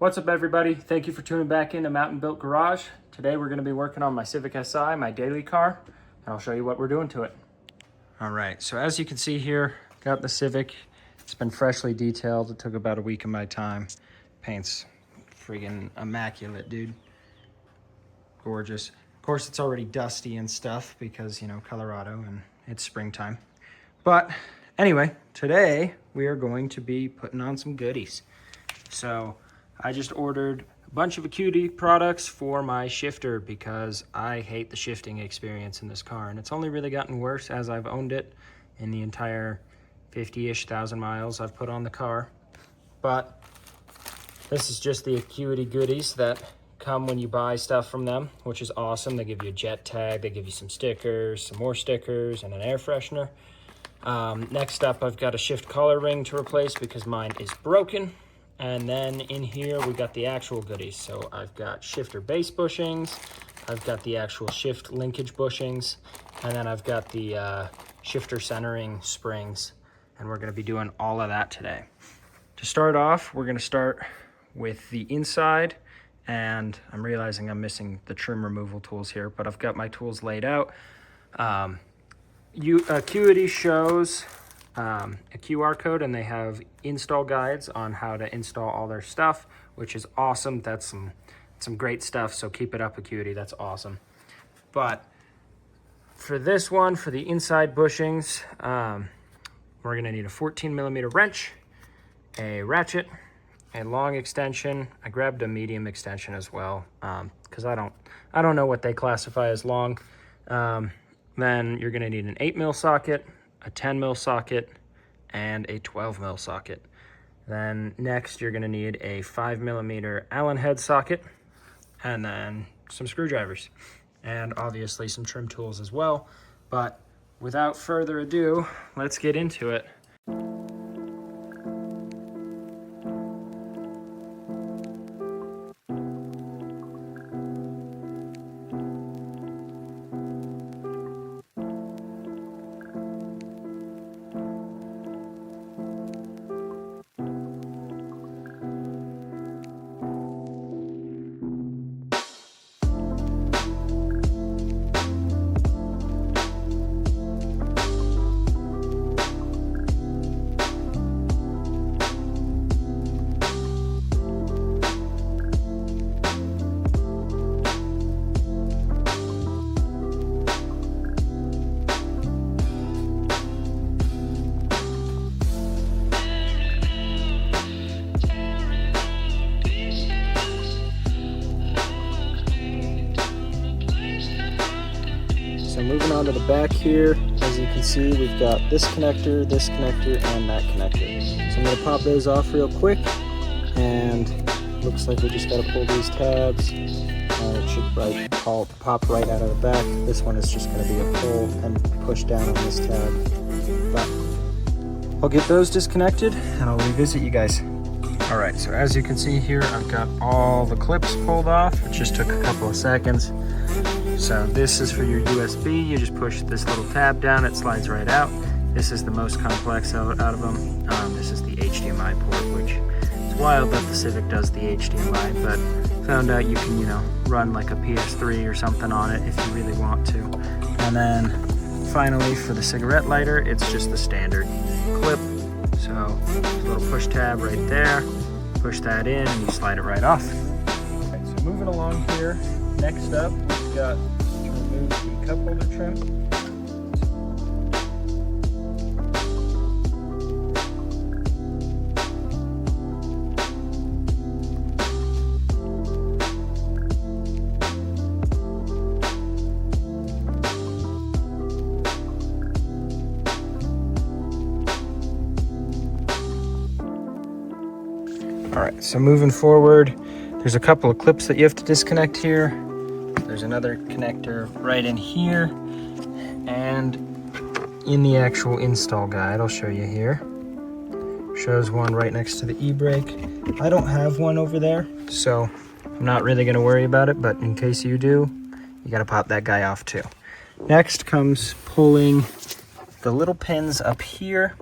What's up, everybody? Thank you for tuning back into Mountain Built Garage. Today we're going to be working on my Civic Si, my daily car, and I'll show you what we're doing to it. All right, so as you can see here, got the Civic. It's been freshly detailed. It took about a week of my time. Paint's friggin' immaculate, dude. Gorgeous. Of course, it's already dusty and stuff because, you know, Colorado and it's springtime. But anyway, today we are going to be putting on some goodies. So I just ordered a bunch of Acuity products for my shifter because I hate the shifting experience in this car, and it's only really gotten worse as I've owned it in the entire 50-ish thousand miles I've put on the car. But this is just the Acuity goodies that come when you buy stuff from them, which is awesome. They give you a jet tag, they give you some stickers, some more stickers, and an air freshener. Next up, I've got a shift collar ring to replace because mine is broken. And then in here, we got the actual goodies. So I've got shifter base bushings, I've got the actual shift linkage bushings, and then I've got the shifter centering springs. And we're gonna be doing all of that today. To start off, we're gonna start with the inside, and I'm realizing I'm missing the trim removal tools here, but I've got my tools laid out. Acuity shows a QR code, and they have install guides on how to install all their stuff, which is awesome. That's some great stuff, so keep it up, Acuity. That's awesome. But for this one, for the inside bushings, we're gonna need a 14mm wrench, a ratchet, a long extension. I grabbed a medium extension as well because I don't know what they classify as long. Then you're gonna need an 8mm socket, a 10mm socket, and a 12mm socket. Then next you're gonna need a 5mm Allen head socket, and then some screwdrivers, and obviously some trim tools as well. But without further ado, let's get into it. So moving on to the back here, as you can see, we've got this connector, and that connector. So I'm going to pop those off real quick, and looks like we just got to pull these tabs. It should pop right out of the back. This one is just going to be a pull and push down on this tab. But I'll get those disconnected, and I'll revisit you guys. All right, so as you can see here, I've got all the clips pulled off. It just took a couple of seconds. So this is for your USB. You just push this little tab down, it slides right out. This is the most complex out of them. This is the HDMI port, which is wild that the Civic does the HDMI, but found out you can, you know, run like a PS3 or something on it if you really want to. And then finally for the cigarette lighter, it's just the standard clip. So there's a little push tab right there. Push that in and you slide it right off. All right, so moving along here, next up, we've got to remove the cup holder trim. All right, so moving forward, there's a couple of clips that you have to disconnect here. There's another connector right in here, and in the actual install guide, I'll show you here. Shows one right next to the e-brake. I don't have one over there, so I'm not really gonna worry about it, but in case you do, you gotta pop that guy off too. Next comes pulling the little pins up here,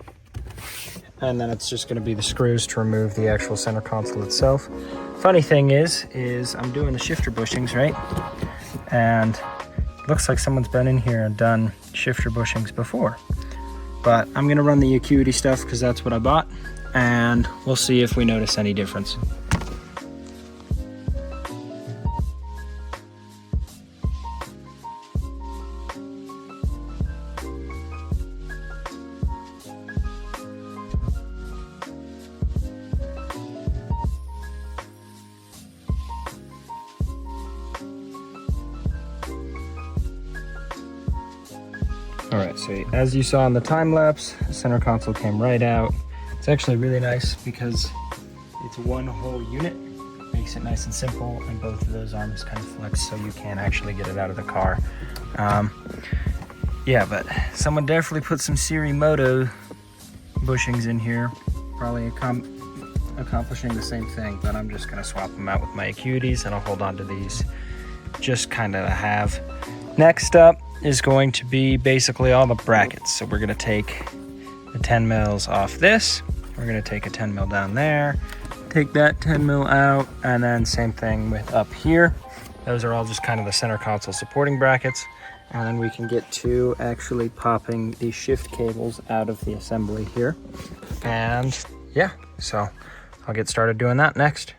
and then it's just gonna be the screws to remove the actual center console itself. Funny thing is I'm doing the shifter bushings, right? And looks like someone's been in here and done shifter bushings before. But I'm gonna run the Acuity stuff because that's what I bought, and we'll see if we notice any difference. All right, so as you saw in the time lapse, the center console came right out. It's actually really nice because it's one whole unit. Makes it nice and simple, and both of those arms kind of flex so you can actually get it out of the car. Yeah, but someone definitely put some Moto bushings in here, probably accomplishing the same thing, but I'm just gonna swap them out with my Acuities, and I'll hold on to these just kind of have. Next up is going to be basically all the brackets. So we're gonna take the 10 mils off this. We're gonna take a 10 mil down there, take that 10 mil out, and then same thing with up here. Those are all just kind of the center console supporting brackets. And then we can get to actually popping the shift cables out of the assembly here. And yeah, so I'll get started doing that next.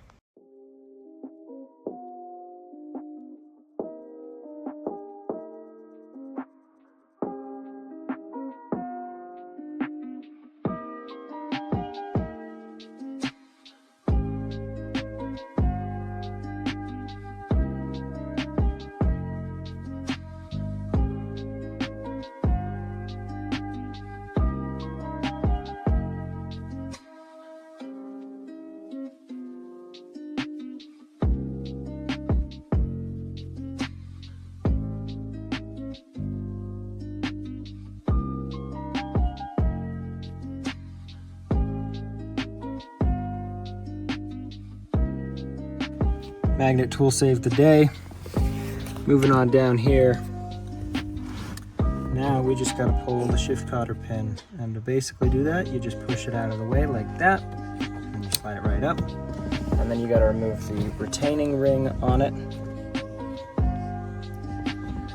Magnet tool saved the day. Moving on down here. Now we just gotta pull the shift cotter pin. And to basically do that, you just push it out of the way like that. And you slide it right up. And then you gotta remove the retaining ring on it. And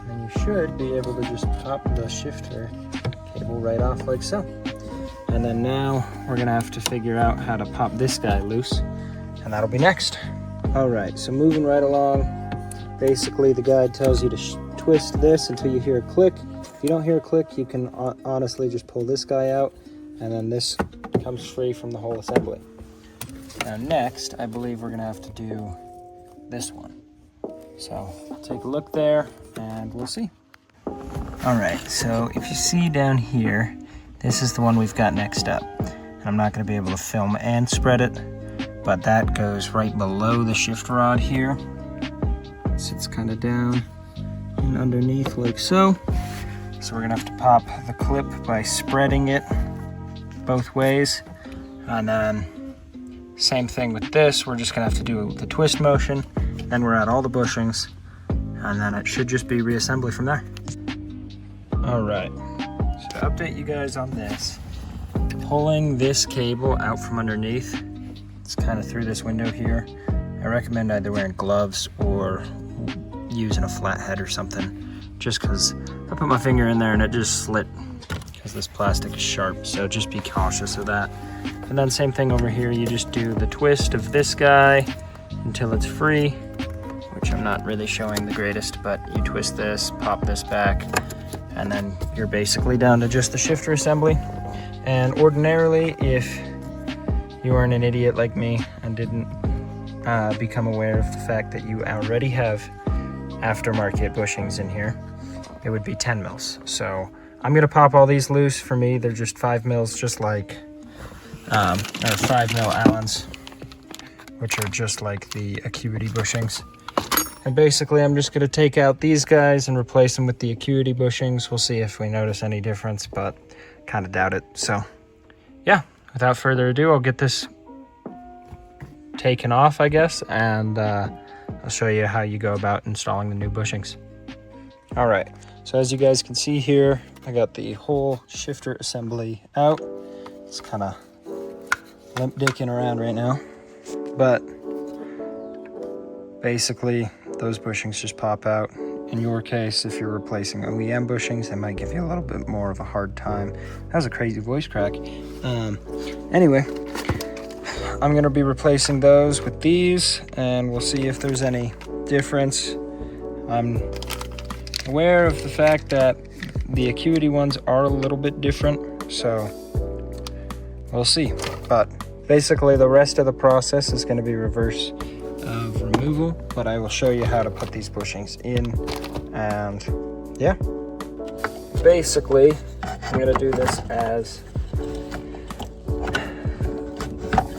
then you should be able to just pop the shifter cable right off like so. And then now we're gonna have to figure out how to pop this guy loose. And that'll be next. All right, so moving right along, basically the guide tells you to twist this until you hear a click. If you don't hear a click, you can honestly just pull this guy out, and then this comes free from the whole assembly. Now next, I believe we're gonna have to do this one. So take a look there, and we'll see. All right, so if you see down here, this is the one we've got next up. And I'm not gonna be able to film and spread it, but that goes right below the shift rod here. It sits kind of down and underneath like so. So we're gonna have to pop the clip by spreading it both ways. And then same thing with this, we're just gonna have to do the twist motion. Then we're at all the bushings, and then it should just be reassembly from there. All right, so to update you guys on this, pulling this cable out from underneath, it's kind of through this window here. I recommend either wearing gloves or using a flathead or something, just because I put my finger in there and it just slit because this plastic is sharp, so just be cautious of that. And then same thing over here, you just do the twist of this guy until it's free, which I'm not really showing the greatest, but you twist this, pop this back, and then you're basically down to just the shifter assembly. And ordinarily, if you aren't an idiot like me and didn't become aware of the fact that you already have aftermarket bushings in here, it would be 10 mils. So I'm gonna pop all these loose. For me, they're just 5 mils, just like, or 5 mil Allens, which are just like the Acuity bushings. And basically I'm just gonna take out these guys and replace them with the Acuity bushings. We'll see if we notice any difference, but kind of doubt it. So yeah, without further ado, I'll get this taken off, I guess, and I'll show you how you go about installing the new bushings. All right, so as you guys can see here, I got the whole shifter assembly out. It's kind of limp dicking around right now, but basically those bushings just pop out. In your case, if you're replacing OEM bushings, they might give you a little bit more of a hard time. That was a crazy voice crack. Anyway, I'm gonna be replacing those with these, and we'll see if there's any difference. I'm aware of the fact that the Acuity ones are a little bit different, so we'll see. But basically the rest of the process is going to be reverse of removal, but I will show you how to put these bushings in. And yeah, basically I'm going to do this as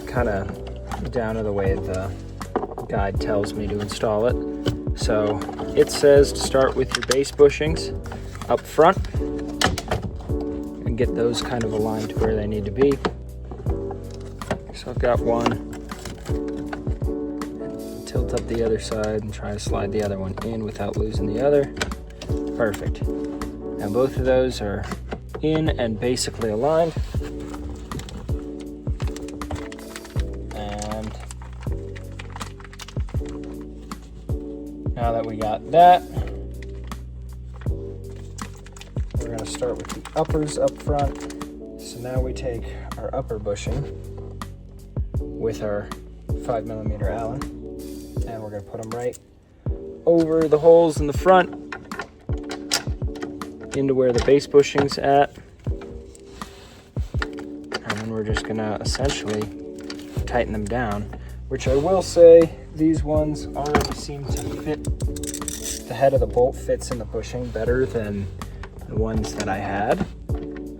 kind of down to the way the guide tells me to install it. So it says to start with your base bushings up front and get those kind of aligned to where they need to be. So I've got one. Tilt up the other side and try to slide the other one in without losing the other. Perfect. Now both of those are in and basically aligned. And now that we got that, we're going to start with the uppers up front. So now we take our upper bushing with our 5mm Allen, and we're going to put them right over the holes in the front into where the base bushing's at. And then we're just going to essentially tighten them down, which I will say these ones already seem to fit. The head of the bolt fits in the bushing better than the ones that I had.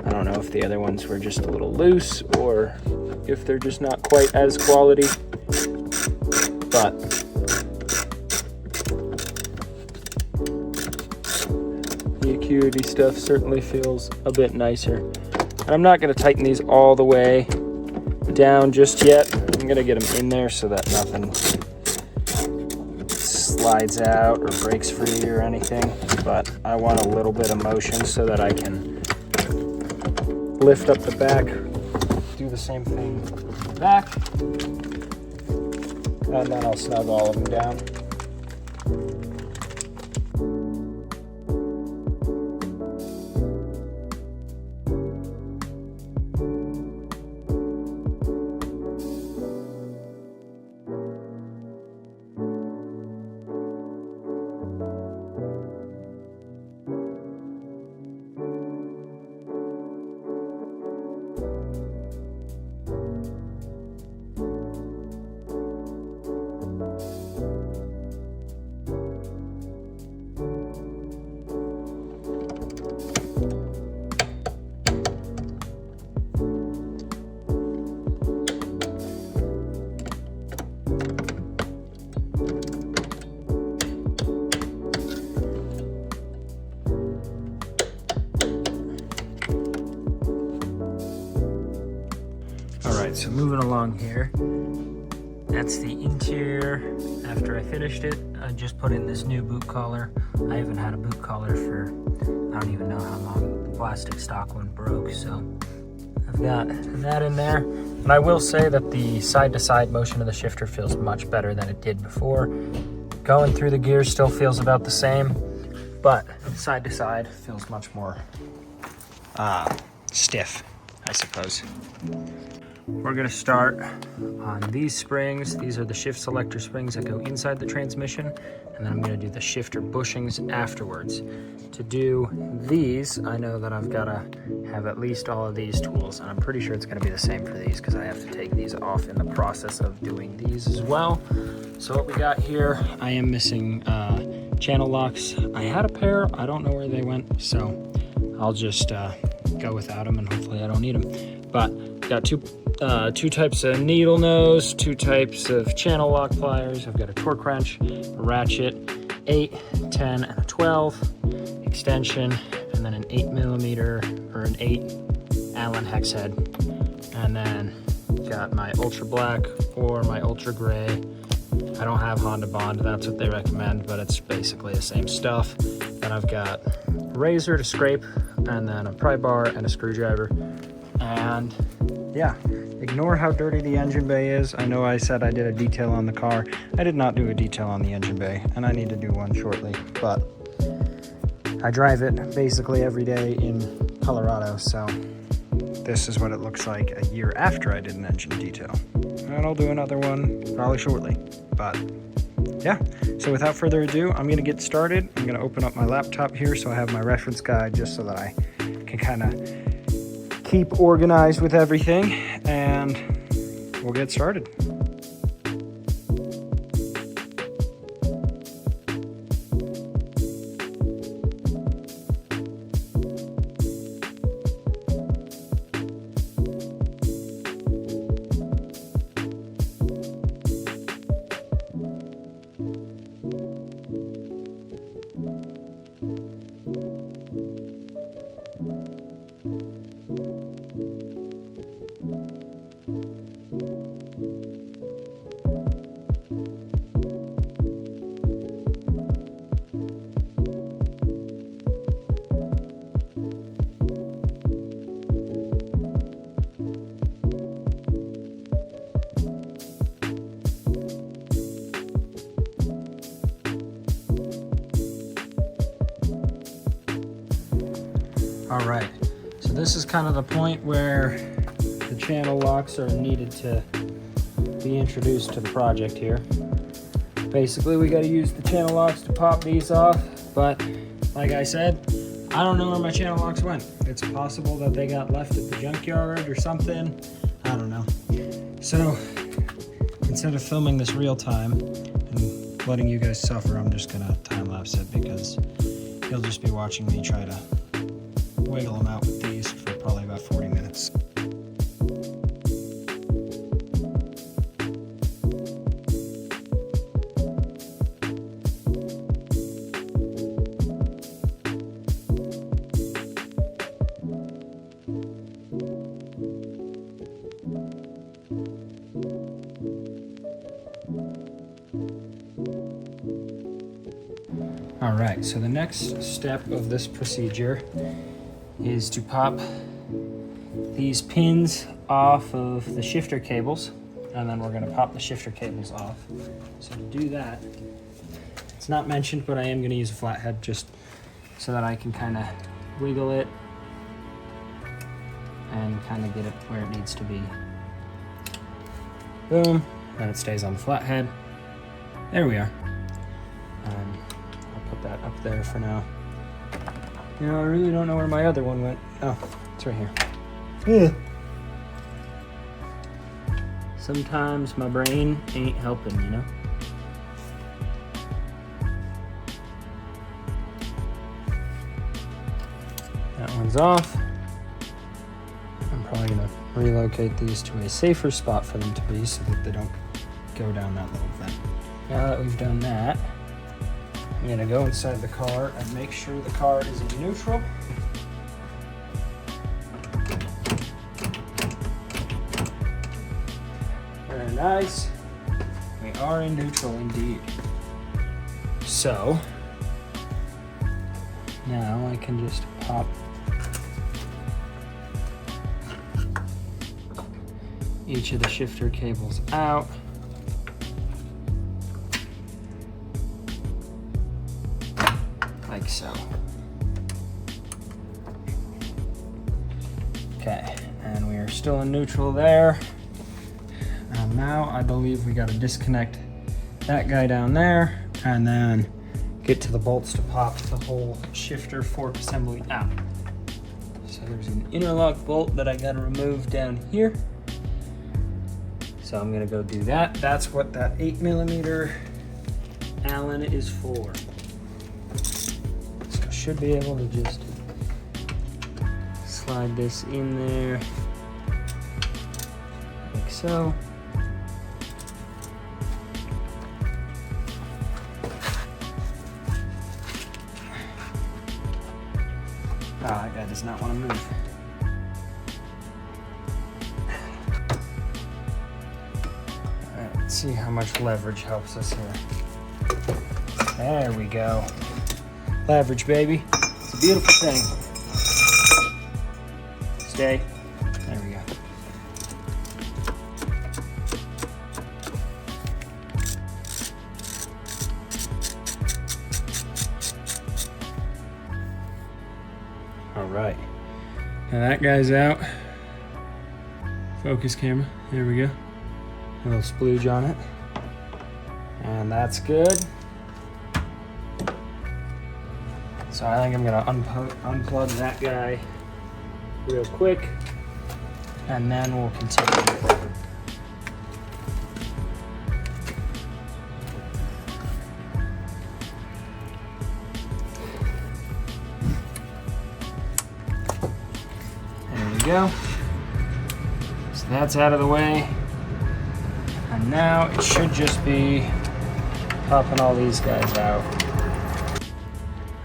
I don't know if the other ones were just a little loose or if they're just not quite as quality, but the Acuity stuff certainly feels a bit nicer. And I'm not going to tighten these all the way down just yet. I'm going to get them in there so that nothing slides out or breaks free or anything, but I want a little bit of motion so that I can lift up the back, do the same thing back, and then I'll snug all of them down. So moving along here, that's the interior. After I finished it, I just put in this new boot collar. I haven't had a boot collar for, I don't even know how long. The plastic stock one broke, so I've got that in there. And I will say that the side-to-side motion of the shifter feels much better than it did before. Going through the gears still feels about the same, but side-to-side feels much more stiff, I suppose. We're going to start on these springs. These are the shift selector springs that go inside the transmission, and then I'm going to do the shifter bushings afterwards. To do these, I know that I've got to have at least all of these tools, and I'm pretty sure it's going to be the same for these because I have to take these off in the process of doing these as well. So what we got here, I am missing channel locks. I had a pair, I don't know where they went, so I'll just go without them and hopefully I don't need them. But got two types of needle nose, two types of channel lock pliers. I've got a torque wrench, a ratchet, 8, 10, and a 12 extension, and then an 8mm or an 8 Allen hex head. And then got my ultra black or my ultra gray. I don't have Honda Bond, that's what they recommend, but it's basically the same stuff. Then I've got a razor to scrape, and then a pry bar and a screwdriver. And yeah, Ignore how dirty the engine bay is. I know I said I did a detail on the car. I did not do a detail on the engine bay, and I need to do one shortly, but I drive it basically every day in Colorado, so this is what it looks like a year after I did an engine detail. And I'll do another one probably shortly, but yeah. So without further ado, I'm gonna get started. I'm gonna open up my laptop here so I have my reference guide just so that I can kind of keep organized with everything, and we'll get started. All right, so this is kind of the point where the channel locks are needed to be introduced to the project here. Basically, we got to use the channel locks to pop these off, but like I said, I don't know where my channel locks went. It's possible that they got left at the junkyard or something. I don't know. So instead of filming this real time and letting you guys suffer, I'm just gonna time lapse it because you'll just be watching me try to wiggle them out with these for probably about 40 minutes. All right, so the next step of this procedure is to pop these pins off of the shifter cables, and then we're going to pop the shifter cables off. So to do that, it's not mentioned, but I am going to use a flathead just so that I can kind of wiggle it and kind of get it where it needs to be. Boom, and it stays on the flathead. There we are. I'll put that up there for now. You know, I really don't know where my other one went. Oh, it's right here. Yeah. Sometimes my brain ain't helping, you know? That one's off. I'm probably gonna relocate these to a safer spot for them to be so that they don't go down that little vent. Now that we've done that, I'm gonna go inside the car and make sure the car is in neutral. Very nice. We are in neutral indeed. So, now I can just pop each of the shifter cables out. Like so. Okay, and we are still in neutral there. And now I believe we got to disconnect that guy down there and then get to the bolts to pop the whole shifter fork assembly out. So there's an interlock bolt that I got to remove down here. So I'm gonna go do that. That's what that 8mm Allen is for. So I should be able to just slide this in there like so. Oh, that guy does not want to move. Let's see how much leverage helps us here. There we go. Leverage, baby. It's a beautiful thing. Stay. There we go. right. Now that guy's out. Focus camera. There we go. A little splooge on it. And that's good. So I think I'm gonna unplug that guy real quick, and then we'll continue. There we go. So that's out of the way. And now it should just be popping all these guys out.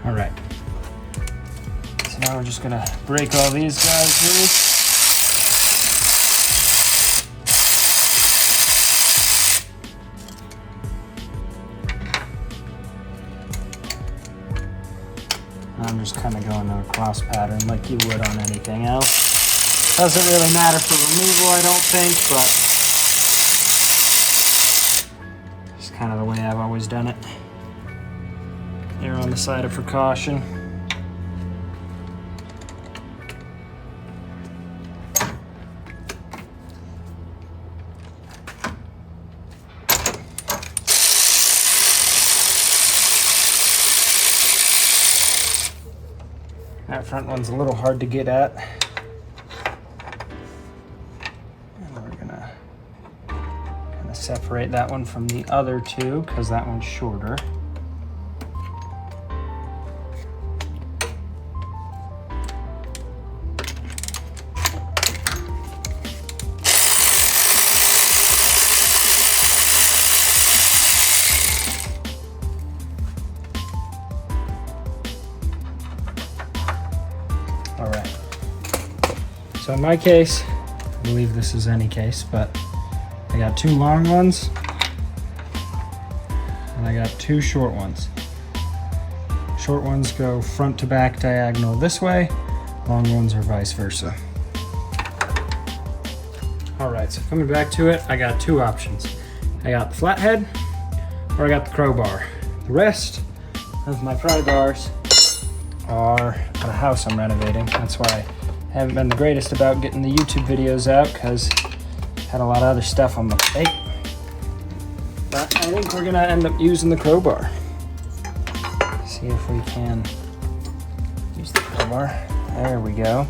All right. So now we're just gonna break all these guys loose. I'm just kind of going to a cross pattern like you would on anything else. Doesn't really matter for removal, I don't think, but it's kind of the way I've always done it. Err on the side of precaution. That front one's a little hard to get at. And we're gonna kind of separate that one from the other two because that one's shorter. All right. So in my case, I believe this is any case, but I got two long ones and I got two short ones. Short ones go front to back diagonal this way, long ones are vice versa. All right, so coming back to it, I got two options. I got the flathead or I got the crowbar. The rest of my pry bars are at a house I'm renovating. That's why I haven't been the greatest about getting the YouTube videos out because I had a lot of other stuff on my plate. But I think we're gonna end up using the crowbar. See if we can use the crowbar. There we go.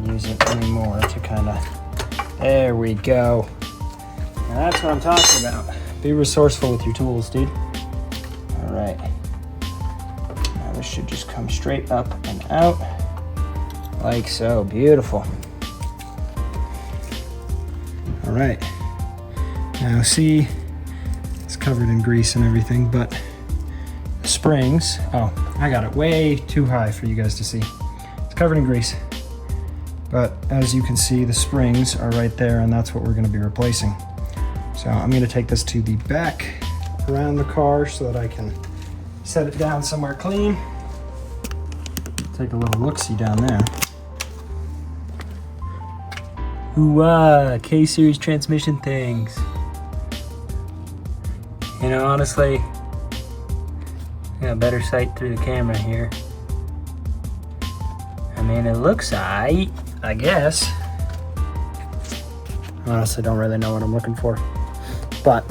Use it anymore to kind of, there we go. Now that's what I'm talking about. Be resourceful with your tools, dude. All right. Now this should just come straight up and out like so. Beautiful. All right. Now see, it's covered in grease and everything, but the springs, oh, I got it way too high for you guys to see. It's covered in grease. But as you can see, the springs are right there, and that's what we're going to be replacing. So I'm going to take this to the back around the car so that I can set it down somewhere clean. Take a little look-see down there. Ooh, K-Series transmission things. You know, honestly, I got a better sight through the camera here. I mean, it looks aight, I guess. I honestly don't really know what I'm looking for. But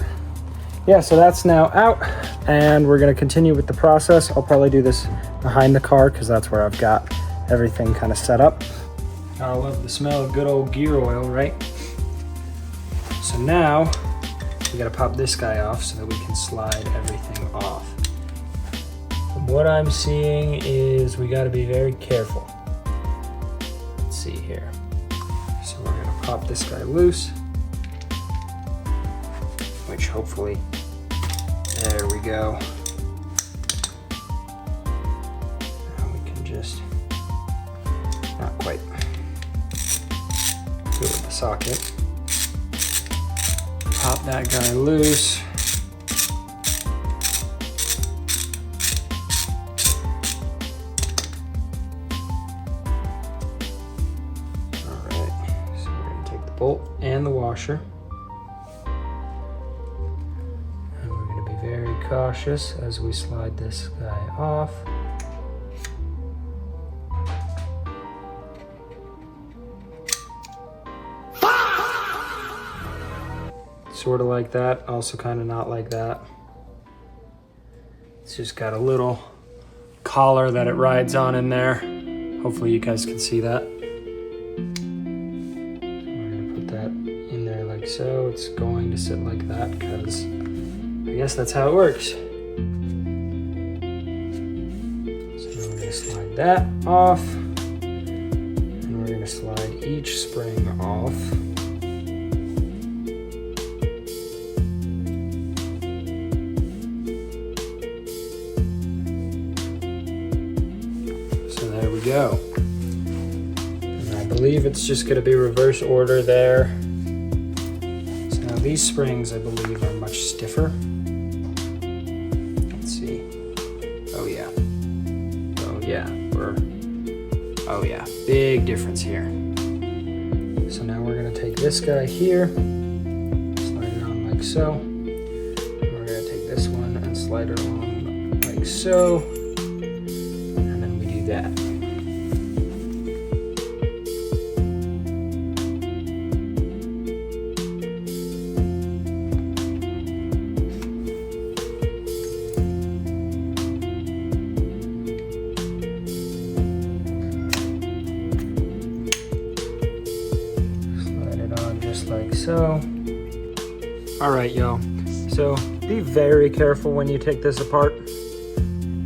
yeah, so that's now out and we're gonna continue with the process. I'll probably do this behind the car because that's where I've got everything kind of set up. I love the smell of good old gear oil, right? So now we gotta pop this guy off so that we can slide everything off. What I'm seeing is we gotta be very careful. Let's see here. So we're gonna pop this guy loose, which hopefully, there we go. Now we can just, not quite, do it with the socket. Pop that guy loose. bolt and the washer. And we're going to be very cautious as we slide this guy off. Sort of like that, also kind of not like that. It's just got a little collar that it rides on in there. Hopefully you guys can see that. We're gonna put that in there like so. It's going to sit like that because I guess that's how it works. So we're gonna slide that off, and we're gonna slide each spring off. There we go. And I believe it's just going to be reverse order there. So now these springs, I believe, are much stiffer. Let's see. Oh yeah. Oh yeah. Oh yeah. Big difference here. So now we're going to take this guy here, slide it on like so. And we're going to take this one and slide it on like so. That. Slide it on just like so. All right, y'all. So be very careful when you take this apart.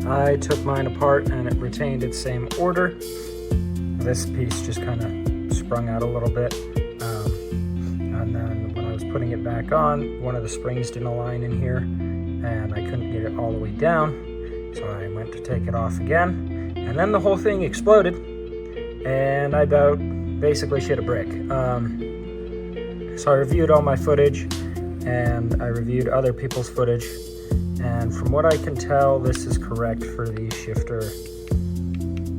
I took mine apart and it retained its same order. This piece just kind of sprung out a little bit. And then when I was putting it back on, one of the springs didn't align in here and I couldn't get it all the way down. So I went to take it off again. And then the whole thing exploded and I about basically shit a brick. So I reviewed all my footage and I reviewed other people's footage. And from what I can tell, this is correct for the shifter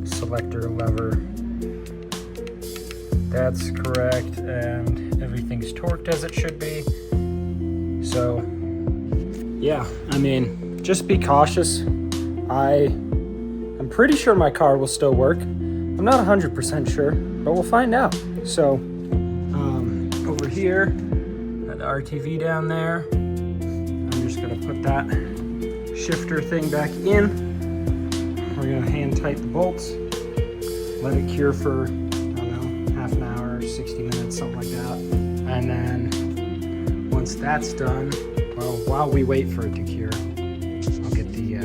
selector lever. That's correct, and everything's torqued as it should be. So, yeah, I mean, just be cautious. I'm pretty sure my car will still work. I'm not 100% sure, but we'll find out. So, over here, got the RTV down there. I'm just gonna put that shifter thing back in. We're gonna hand tight the bolts, let it cure for, I don't know, half an hour, 60 minutes, something like that. And then once that's done, well, while we wait for it to cure, I'll get the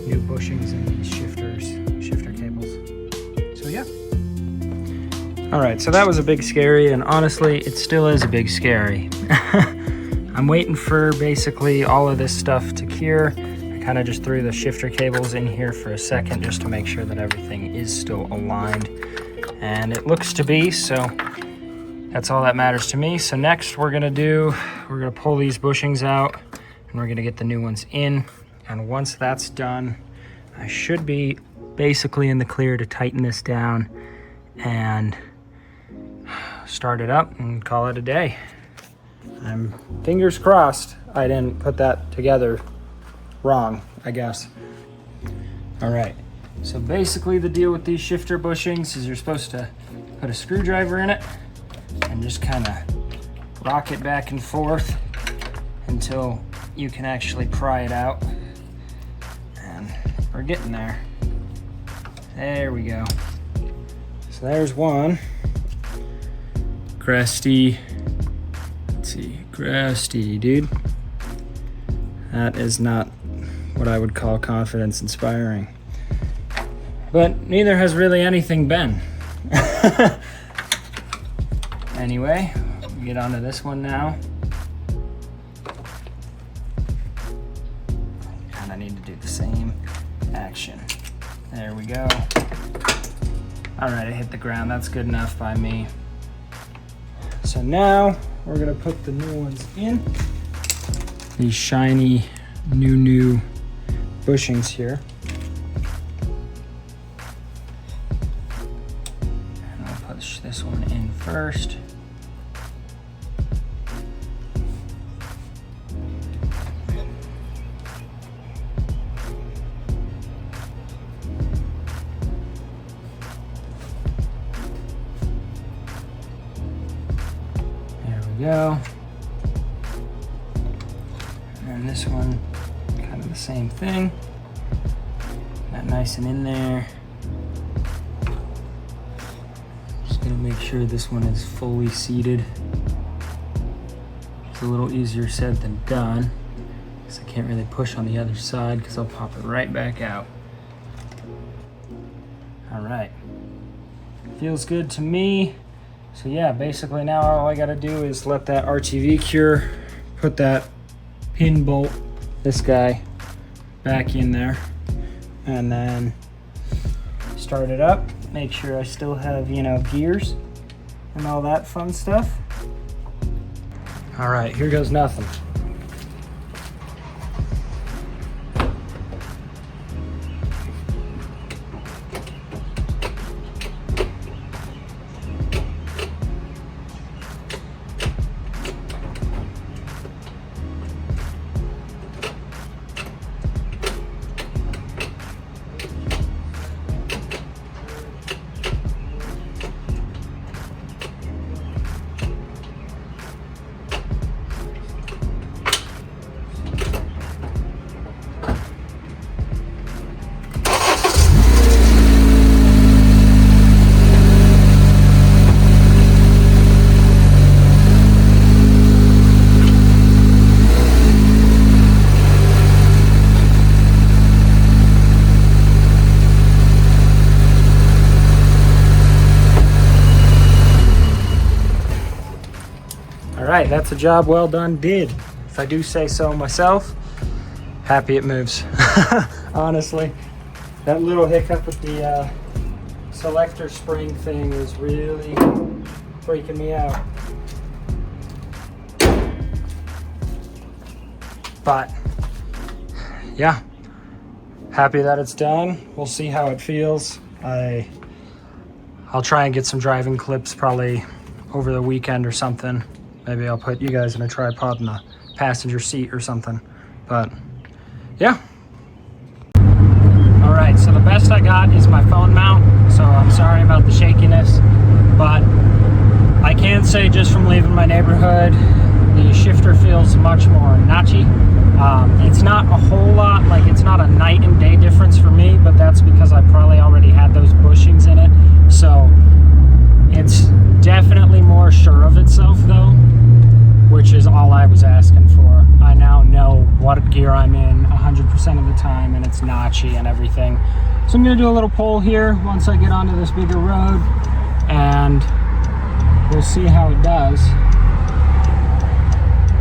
new bushings and these shifter cables. So yeah. All right, so that was a big scary, and honestly, it still is a big scary. I'm waiting for basically all of this stuff to cure. I kind of just threw the shifter cables in here for a second just to make sure that everything is still aligned. And it looks to be, so that's all that matters to me. So next we're gonna pull these bushings out and we're gonna get the new ones in. And once that's done, I should be basically in the clear to tighten this down and start it up and call it a day. I'm fingers crossed I didn't put that together wrong, I guess. All right, so basically the deal with these shifter bushings is you're supposed to put a screwdriver in it and just kind of rock it back and forth until you can actually pry it out. And we're getting there. There we go. So there's one. Crusty. Let's see, crusty, dude. That is not what I would call confidence inspiring. But neither has really anything been. Anyway, we'll get onto this one now. And I need to do the same action. There we go. All right, I hit the ground. That's good enough by me. So now we're gonna put the new ones in. These shiny new bushings here. And I'll push this one in first. go. And this one, kind of the same thing. That nice and in there. Just gonna make sure this one is fully seated. It's a little easier said than done, because I can't really push on the other side because I'll pop it right back out. All right, feels good to me. So yeah, basically now all I gotta do is let that RTV cure, put that pin bolt, this guy, back in there, and then start it up. Make sure I still have, you know, gears and all that fun stuff. All right, here goes nothing. All right, that's a job well done did, if I do say so myself. Happy it moves. Honestly, that little hiccup with the selector spring thing is really freaking me out. But yeah, happy that it's done. We'll see how it feels. I'll try and get some driving clips probably over the weekend or something. Maybe I'll put you guys in a tripod in the passenger seat or something. But yeah. All right, so the best I got is my phone mount. So I'm sorry about the shakiness, but I can say just from leaving my neighborhood, the shifter feels much more notchy. It's not a whole lot, like it's not a night and day difference for me, but that's because I probably already had those bushings in it. So it's definitely more sure of itself though, which is all I was asking for. I now know what gear I'm in 100% of the time, and it's notchy and everything. So I'm gonna do a little poll here once I get onto this bigger road, and we'll see how it does.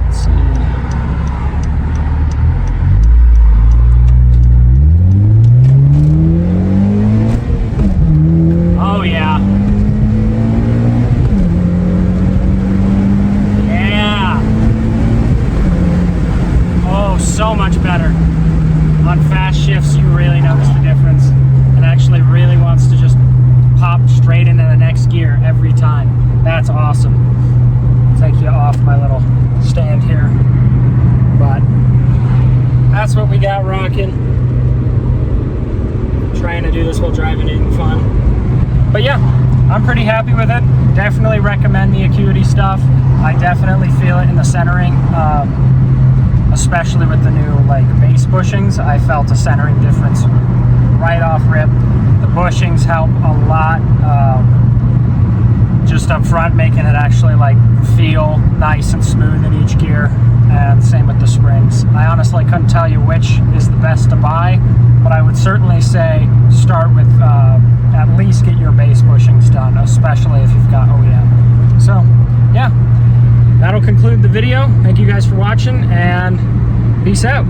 Let's see. Oh yeah. So much better. On fast shifts, you really notice the difference. It actually really wants to just pop straight into the next gear every time. That's awesome. Take you off my little stand here. But that's what we got rocking. Trying to do this while driving in fun. But yeah, I'm pretty happy with it. Definitely recommend the Acuity stuff. I definitely feel it in the centering. Especially with the new like base bushings, I felt a centering difference right off rip. The bushings help a lot, just up front, making it actually like feel nice and smooth in each gear, and same with the springs. I honestly couldn't tell you which is the best to buy, but I would certainly say start with at least get your base bushings done, especially if you've got OEM. So yeah, that'll conclude the video. Thank you guys for watching, and peace out.